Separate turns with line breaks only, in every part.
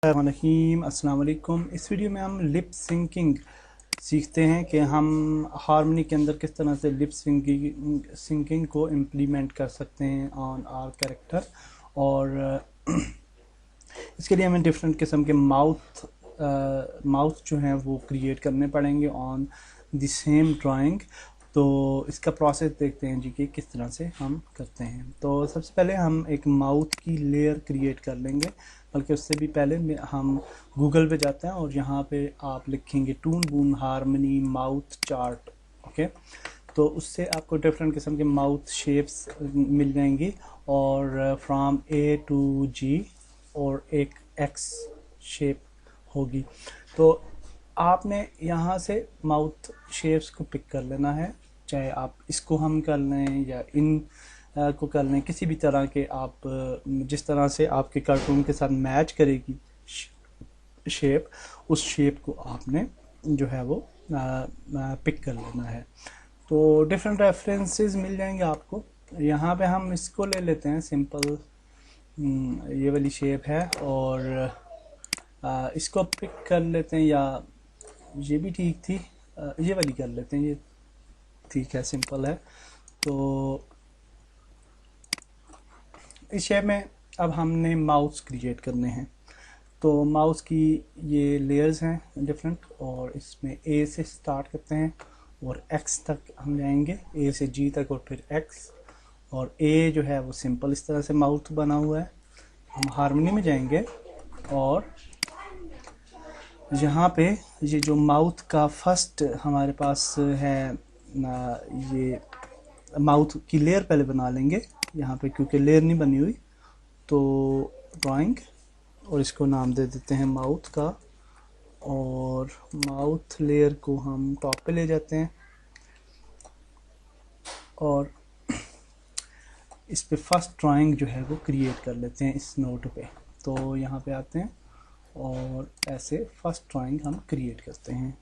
रहीम अस्सलाम वालेकुम। इस वीडियो में हम लिप सिंकिंग सीखते हैं कि हम हार्मनी के अंदर किस तरह से लिप सिंकिंग को इम्प्लीमेंट कर सकते हैं ऑन आवर कैरेक्टर। और इसके लिए हमें डिफरेंट किस्म के माउथ जो हैं वो क्रिएट करने पड़ेंगे ऑन द सेम ड्राइंग। तो इसका प्रोसेस देखते हैं जी कि किस तरह से हम करते हैं। तो सबसे पहले हम एक माउथ की लेयर क्रिएट कर लेंगे, बल्कि उससे भी पहले हम गूगल पे जाते हैं और यहाँ पे आप लिखेंगे टून बून हार्मनी माउथ चार्ट। ओके, तो उससे आपको डिफरेंट किस्म के माउथ शेप्स मिल जाएंगी और फ्रॉम ए टू जी और एक एक्स शेप होगी। तो आपने यहाँ से माउथ शेप्स को पिक कर लेना है, चाहे आप इसको हम कर लें या इन को कर लें, किसी भी तरह के आप जिस तरह से आपके कार्टून के साथ मैच करेगी शेप, उस शेप को आपने जो है वो पिक कर लेना है। तो डिफरेंट रेफरेंसेस मिल जाएंगे आपको। यहाँ पे हम इसको ले लेते हैं सिंपल, ये वाली शेप है और इसको पिक कर लेते हैं, या ये भी ठीक थी, ये वाली कर लेते हैं, ये ठीक है, सिंपल है। तो इस शेप में अब हमने माउस क्रिएट करने हैं। तो माउस की ये लेयर्स हैं डिफरेंट, और इसमें ए से स्टार्ट करते हैं और एक्स तक हम जाएंगे, ए से जी तक और फिर एक्स। और ए जो है वो सिंपल इस तरह से माउथ बना हुआ है। हम हार्मनी में जाएंगे और यहाँ पे ये जो माउथ का फर्स्ट हमारे पास है, ये माउथ की लेयर पहले बना लेंगे यहाँ पे, क्योंकि लेयर नहीं बनी हुई। तो ड्राइंग, और इसको नाम दे देते हैं माउथ का, और माउथ लेयर को हम टॉप पे ले जाते हैं और इस पे फर्स्ट ड्राइंग जो है वो क्रिएट कर लेते हैं इस नोट पे। तो यहाँ पे आते हैं और ऐसे फर्स्ट ड्राइंग हम क्रिएट करते हैं।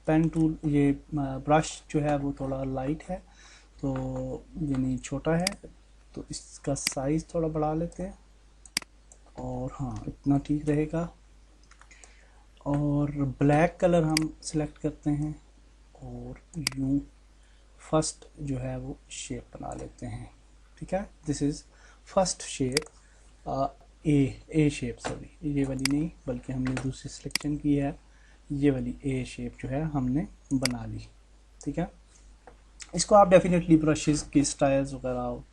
पेन टूल, ये ब्रश जो है वो थोड़ा लाइट है, तो यानी छोटा है, तो इसका साइज़ थोड़ा बढ़ा लेते हैं, और हाँ इतना ठीक रहेगा। और ब्लैक कलर हम सिलेक्ट करते हैं और यूँ फर्स्ट जो है वो शेप बना लेते हैं। ठीक है, this is first shape, A shape, sorry ये वाली नहीं, बल्कि हमने दूसरी सिलेक्शन की है, ये वाली ए शेप जो है हमने बना ली। ठीक है, इसको आप डेफिनेटली ब्रशेस की स्टाइल्स वगैरह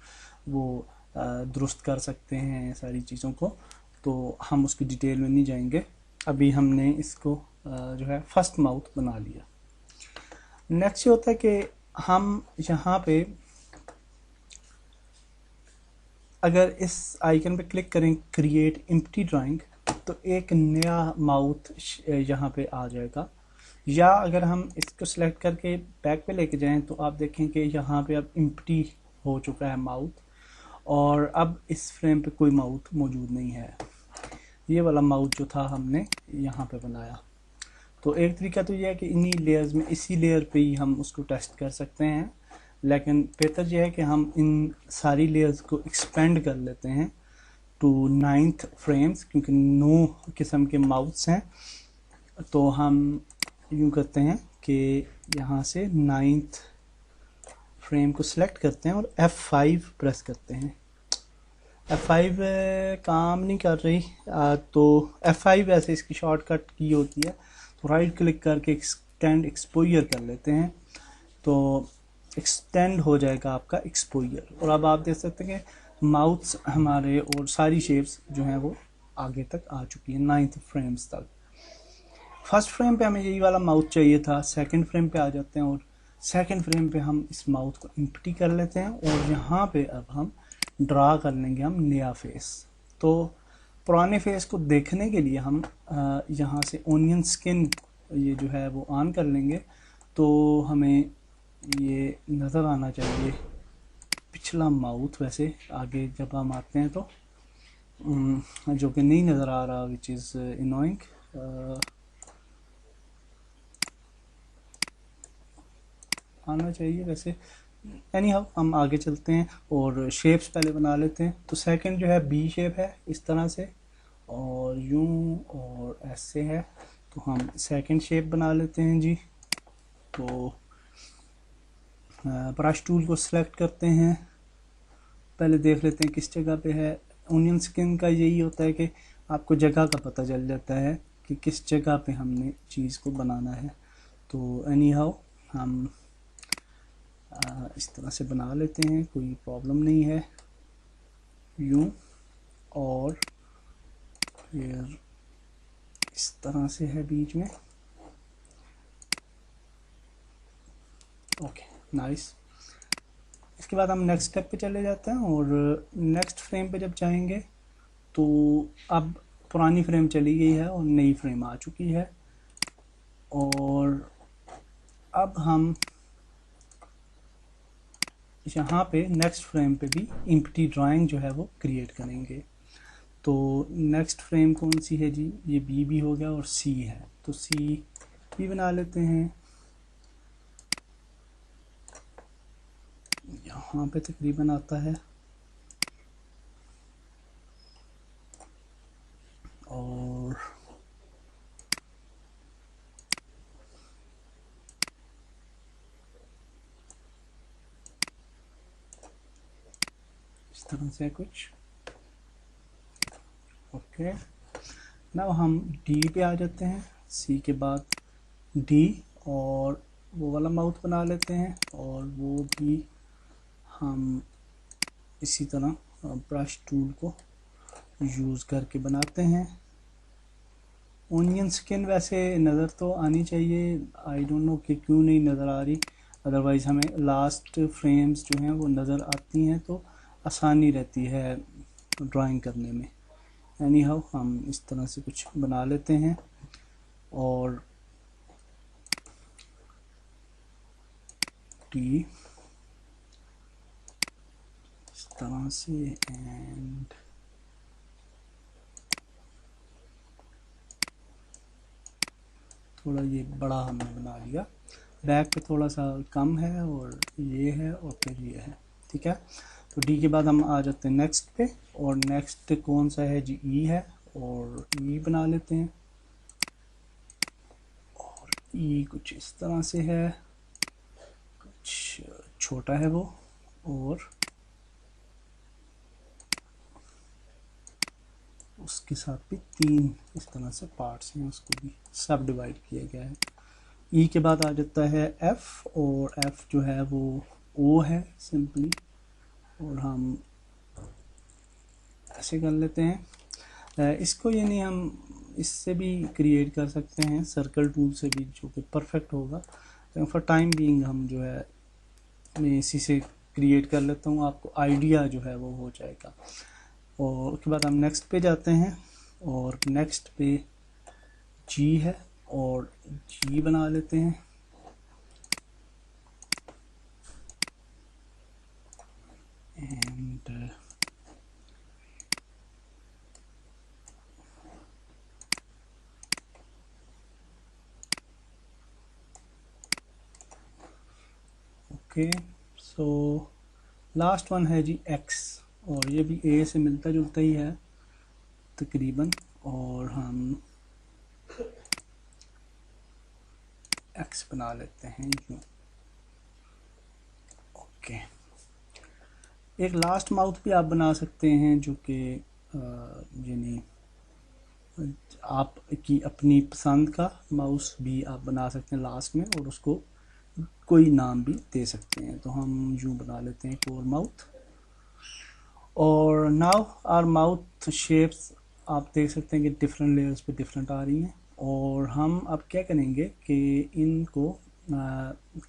वो दुरुस्त कर सकते हैं सारी चीज़ों को, तो हम उसकी डिटेल में नहीं जाएंगे। अभी हमने इसको जो है फर्स्ट माउथ बना लिया। नेक्स्ट ये होता है कि हम यहाँ पे अगर इस आइकन पे क्लिक करें क्रिएट एम्प्टी ड्राइंग, तो एक नया माउथ यहाँ पे आ जाएगा। या अगर हम इसको सिलेक्ट करके बैक पे लेके जाएं तो आप देखें कि यहाँ पे अब एम्प्टी हो चुका है माउथ, और अब इस फ्रेम पे कोई माउथ मौजूद नहीं है। ये वाला माउथ जो था हमने यहाँ पे बनाया। तो एक तरीका तो ये है कि इन्हीं लेयर्स में, इसी लेयर पे ही हम उसको टेस्ट कर सकते हैं, लेकिन बेहतर यह है कि हम इन सारी लेयर्स को एक्सपेंड कर लेते हैं टू 9th फ्रेम्स, क्योंकि 9 किस्म के माउथ्स हैं। तो हम यूँ करते हैं कि यहाँ से 9th फ्रेम को सिलेक्ट करते हैं और F5 प्रेस करते हैं। F5 काम नहीं कर रही, तो F5 ऐसे इसकी शॉर्टकट की होती है। तो राइट क्लिक करके एक्सटेंड एक्सपोजर कर लेते हैं, तो एक्सटेंड हो जाएगा आपका एक्सपोजर। और अब आप देख सकते हैं कि माउथ्स हमारे और सारी शेप्स जो हैं वो आगे तक आ चुकी हैं, 9th फ्रेम्स तक। फर्स्ट फ्रेम पे हमें यही वाला माउथ चाहिए था। सेकंड फ्रेम पे आ जाते हैं और सेकंड फ्रेम पे हम इस माउथ को एम्प्टी कर लेते हैं, और यहाँ पे अब हम ड्रा कर लेंगे हम नया फेस। तो पुराने फेस को देखने के लिए हम यहाँ से ओनियन स्किन ये जो है वो ऑन कर लेंगे, तो हमें ये नज़र आना चाहिए पिछला माउथ। वैसे आगे जब हम आते हैं तो जो कि नहीं नज़र आ रहा, विच इज़ इनोइंग। आना चाहिए वैसे। एनी हाउ हम आगे चलते हैं और शेप्स पहले बना लेते हैं। तो सेकंड जो है बी शेप है इस तरह से, और यूं और ऐसे है। तो हम सेकंड शेप बना लेते हैं जी। तो ब्रश टूल को सिलेक्ट करते हैं, पहले देख लेते हैं किस जगह पे है। ओनियन स्किन का यही होता है कि आपको जगह का पता चल जाता है कि किस जगह पे हमने चीज़ को बनाना है। तो एनी हाउ हम इस तरह से बना लेते हैं, कोई प्रॉब्लम नहीं है। यूं और फिर इस तरह से है बीच में। Okay nice. इसके बाद हम नेक्स्ट स्टेप पे चले जाते हैं और नेक्स्ट फ्रेम पे जब जाएंगे तो अब पुरानी फ्रेम चली गई है और नई फ्रेम आ चुकी है। और अब हम यहाँ पे नेक्स्ट फ्रेम पे भी एम्प्टी ड्राइंग जो है वो क्रिएट करेंगे। तो नेक्स्ट फ्रेम कौन सी है जी, ये बी भी हो गया और सी है, तो सी भी बना लेते हैं। यहाँ पे तकरीबन आता है और इस तरह से कुछ। ओके नाउ हम डी पे आ जाते हैं, सी के बाद डी और वो वाला माउथ बना लेते हैं और वो भी हम इसी तरह ब्रश टूल को यूज़ करके बनाते हैं। ओनियन स्किन वैसे नज़र तो आनी चाहिए, आई डोंट नो कि क्यों नहीं नज़र आ रही, अदरवाइज़ हमें लास्ट फ्रेम्स जो हैं वो नज़र आती हैं तो आसानी रहती है ड्राइंग करने में। एनी हाउ हम इस तरह से कुछ बना लेते हैं और टी इस तरह से एंड थोड़ा ये बड़ा हमने बना लिया, बैक पे थोड़ा सा कम है और ये है और फिर ये है, ठीक है। तो डी के बाद हम आ जाते हैं नेक्स्ट पे और नेक्स्ट कौन सा है जी, ई है और ई बना लेते हैं। और ई कुछ इस तरह से है, कुछ छोटा है वो, और उसके साथ भी तीन इस तरह से पार्ट्स हैं, उसको भी सब डिवाइड किया गया है। ई के बाद आ जाता है एफ और एफ जो है वो ओ है सिंपली, और हम ऐसे कर लेते हैं। इसको यानी हम इससे भी क्रिएट कर सकते हैं सर्कल टूल से भी, जो कि परफेक्ट होगा। तो फॉर टाइम बीइंग हम जो है मैं इसी से क्रिएट कर लेता हूँ, आपको आइडिया जो है वो हो जाएगा। और उसके बाद हम नेक्स्ट पे जाते हैं और नेक्स्ट पे जी है और जी बना लेते हैं। And okay so last one है जी एक्स, और ये भी ए से मिलता जुलता ही है तकरीबन, और हम एक्स बना लेते हैं यूँ। ओके एक लास्ट माउथ भी आप बना सकते हैं जो कि यानी आपकी अपनी पसंद का माउस भी आप बना सकते हैं लास्ट में, और उसको कोई नाम भी दे सकते हैं। तो हम यूँ बना लेते हैं कोर माउथ। और नाउ आर माउथ शेप्स आप देख सकते हैं कि डिफरेंट लेयर्स पे डिफरेंट आ रही हैं। और हम अब क्या करेंगे कि इनको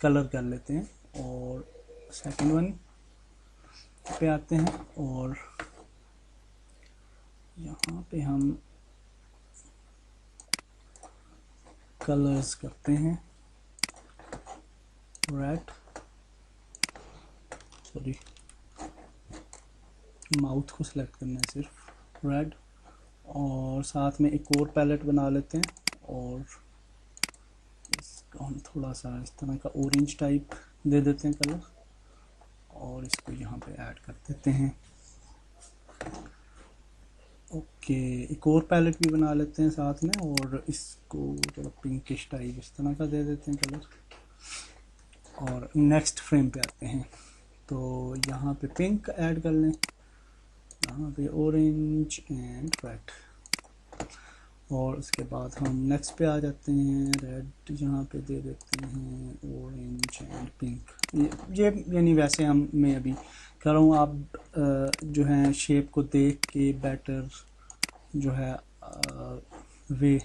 कलर कर लेते हैं, और सेकंड वन पे आते हैं और यहाँ पे हम कलर्स करते हैं रेड, सॉरी माउथ को सिलेक्ट करना है सिर्फ रेड, और साथ में एक और पैलेट बना लेते हैं और इसको हम थोड़ा सा इस तरह का ऑरेंज टाइप दे देते हैं कलर, और इसको यहाँ पे ऐड कर देते हैं। ओके, एक और पैलेट भी बना लेते हैं साथ में, और इसको थोड़ा पिंकिश टाइप इस तरह का दे देते हैं कलर। और नेक्स्ट फ्रेम पे आते हैं, तो यहाँ पे पिंक ऐड कर लें, यहाँ पे ऑरेंज एंड रेड, और उसके बाद हम नेक्स्ट पे आ जाते हैं, रेड यहाँ पे दे देते हैं, ऑरेंज एंड पिंक। ये यानी वैसे हम मैं अभी कर रहा हूँ, आप जो है शेप को देख के बेटर जो है वे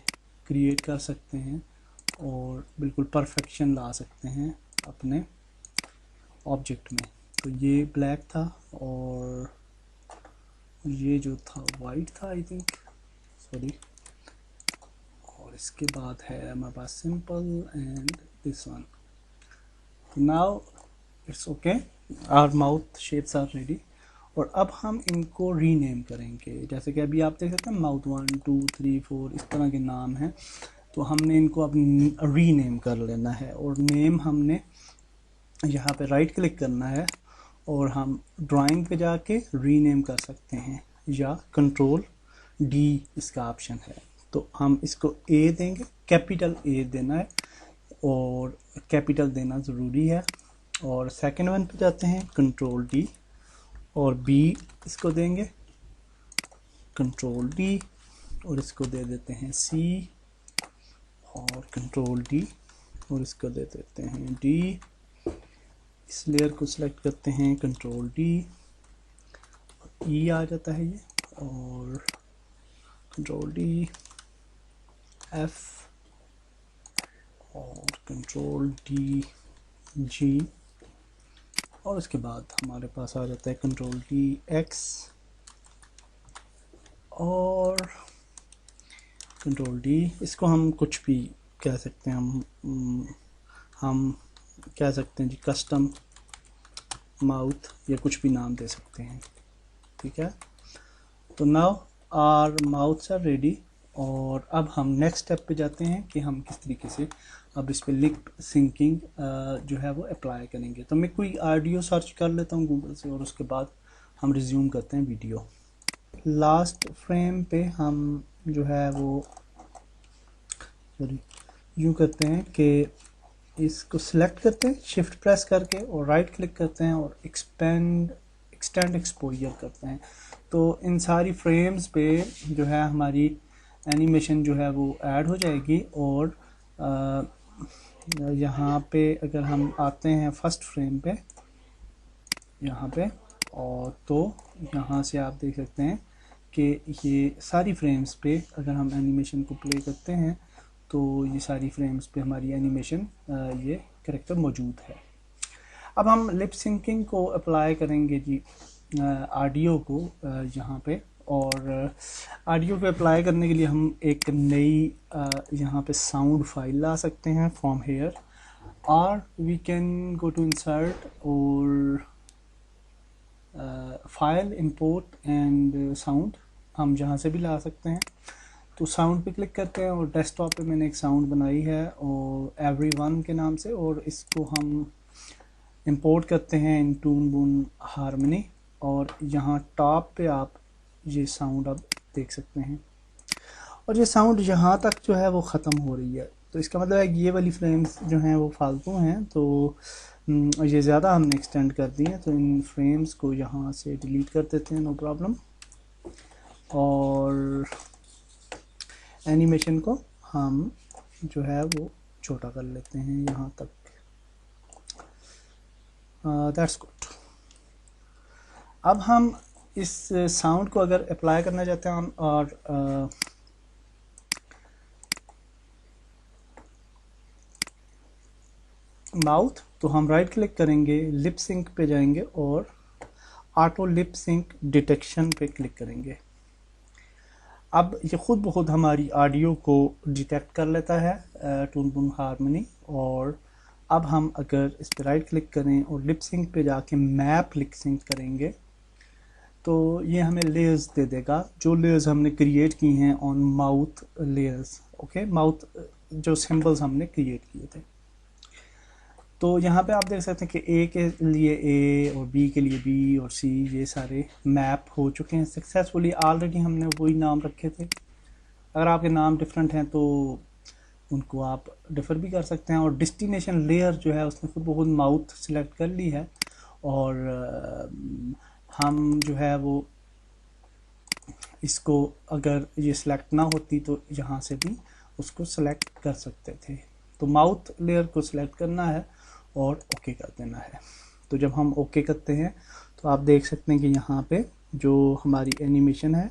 क्रिएट कर सकते हैं और बिल्कुल परफेक्शन ला सकते हैं अपने ऑब्जेक्ट में। तो ये ब्लैक था और ये जो था वाइट था आई थिंक, सॉरी, और इसके बाद है हमारे पास simple and this one. Now it's okay, our mouth shapes are ready. और अब हम इनको रीनेम करेंगे, जैसे कि अभी आप देख सकते हैं माउथ 1 2 3 4 इस तरह के नाम हैं, तो हमने इनको अब रीनेम कर लेना है। और नेम हमने यहाँ पे राइट क्लिक करना है और हम ड्राइंग पे जाके रीनेम कर सकते हैं, या कंट्रोल डी इसका ऑप्शन है। तो हम इसको ए देंगे, कैपिटल ए देना है और कैपिटल देना ज़रूरी है। और सेकंड वन पे जाते हैं, कंट्रोल डी, और बी इसको देंगे कंट्रोल डी, और इसको दे देते हैं सी, और कंट्रोल डी, और इसको दे देते हैं डी। इस लेयर को सिलेक्ट करते हैं, कंट्रोल डी, ई आ जाता है ये, और कंट्रोल डी एफ, और कंट्रोल डी जी, और उसके बाद हमारे पास आ जाता है कंट्रोल डी एक्स और कंट्रोल डी। इसको हम कुछ भी कह सकते हैं, हम कह सकते हैं जी कस्टम माउथ, या कुछ भी नाम दे सकते हैं, ठीक है। तो now our mouths are ready. और अब हम नेक्स्ट स्टेप पे जाते हैं कि हम किस तरीके से अब इस पे लिप सिंकिंग जो है वो अप्लाई करेंगे। तो मैं कोई ऑडियो सर्च कर लेता हूँ गूगल से, और उसके बाद हम रिज्यूम करते हैं वीडियो। लास्ट फ्रेम पे हम जो है वो यूँ करते हैं कि इसको सिलेक्ट करते हैं शिफ्ट प्रेस करके, और राइट क्लिक करते हैं और एक्सटेंड एक्सपोजर करते हैं। तो इन सारी फ्रेम्स पे जो है हमारी एनिमेशन जो है वो ऐड हो जाएगी। और यहाँ पे अगर हम आते हैं फर्स्ट फ्रेम पे यहाँ पे, और तो यहाँ से आप देख सकते हैं कि ये सारी फ्रेम्स पे अगर हम एनिमेशन को प्ले करते हैं तो ये सारी फ्रेम्स पे हमारी एनिमेशन ये कैरेक्टर मौजूद है। अब हम लिप सिंकिंग को अप्लाई करेंगे जी ऑडियो को यहाँ पे। और ऑडियो पे अप्लाई करने के लिए हम एक नई यहाँ पे साउंड फाइल ला सकते हैं फ्रॉम हेयर, और we can go to insert और फाइल इंपोर्ट एंड साउंड, हम जहाँ से भी ला सकते हैं। तो साउंड पे क्लिक करते हैं और डेस्कटॉप पे मैंने एक साउंड बनाई है और एवरीवन के नाम से, और इसको हम इंपोर्ट करते हैं इन टून बून हारमनी। और यहाँ टॉप पे आप ये साउंड अब देख सकते हैं, और ये साउंड यहाँ तक जो है वो ख़त्म हो रही है। तो इसका मतलब है कि ये वाली फ्रेम्स जो हैं वो फालतू हैं, तो ये ज़्यादा हमने एक्सटेंड कर दी हैं। तो इन फ्रेम्स को यहाँ से डिलीट कर देते हैं, नो प्रॉब्लम। और एनिमेशन को हम जो है वो छोटा कर लेते हैं यहाँ तक, दैट्स गुड। अब हम इस साउंड को अगर अप्लाई करना चाहते हैं और माउथ, तो हम राइट क्लिक करेंगे, लिप सिंक पे जाएंगे और ऑटो लिप सिंक डिटेक्शन पे क्लिक करेंगे। अब ये खुद ब खुद हमारी ऑडियो को डिटेक्ट कर लेता है टून बून हारमनी। और अब हम अगर इस पर राइट क्लिक करें और लिप सिंक पे जाके मैप लिप सिंक करेंगे तो ये हमें लेयर्स दे देगा, जो लेयर्स हमने क्रिएट की हैं on mouth layers. Okay, mouth जो सिंबल्स हमने क्रिएट किए थे। तो यहाँ पे आप देख सकते हैं कि ए के लिए ए और बी के लिए बी और सी ये सारे मैप हो चुके हैं सक्सेसफुली। ऑलरेडी हमने वही नाम रखे थे। अगर आपके नाम डिफरेंट हैं तो उनको आप डिफ़र भी कर सकते हैं। और डेस्टिनेशन लेयर जो है उसने खुद ब खुद माउथ सेलेक्ट कर ली है, और हम जो है वो इसको अगर ये सिलेक्ट ना होती तो यहाँ से भी उसको सेलेक्ट कर सकते थे। तो माउथ लेयर को सिलेक्ट करना है और ओके कर देना है। तो जब हम ओके करते हैं तो आप देख सकते हैं कि यहाँ पे जो हमारी एनिमेशन है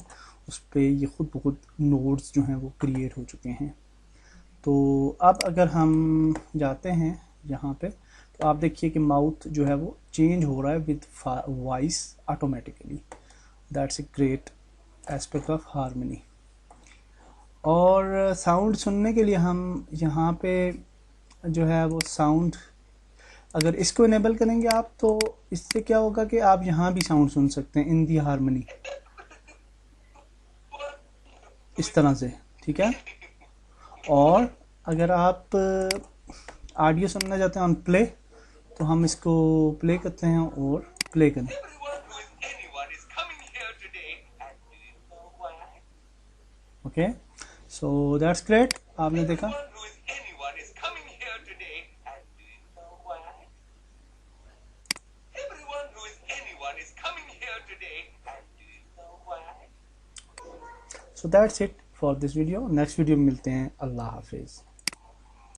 उस पर ये खुद ब खुद नोड्स जो हैं वो क्रिएट हो चुके हैं। तो अब अगर हम जाते हैं यहाँ पे तो आप देखिए कि माउथ जो है वो चेंज हो रहा है with voice automatically. That's a great aspect of harmony. और साउंड सुनने के लिए हम यहाँ पे जो है वो साउंड, अगर इसको इनेबल करेंगे आप तो इससे क्या होगा कि आप यहाँ भी साउंड सुन सकते हैं इन दी हार्मनी, इस तरह से, ठीक है। और अगर आप ऑडियो सुनना चाहते हैं ऑन प्ले तो हम इसको प्ले करते हैं और प्ले करें। Okay, so that's great. आपने देखा so that's it for this video. Next video में मिलते हैं। अल्लाह हाफिज़।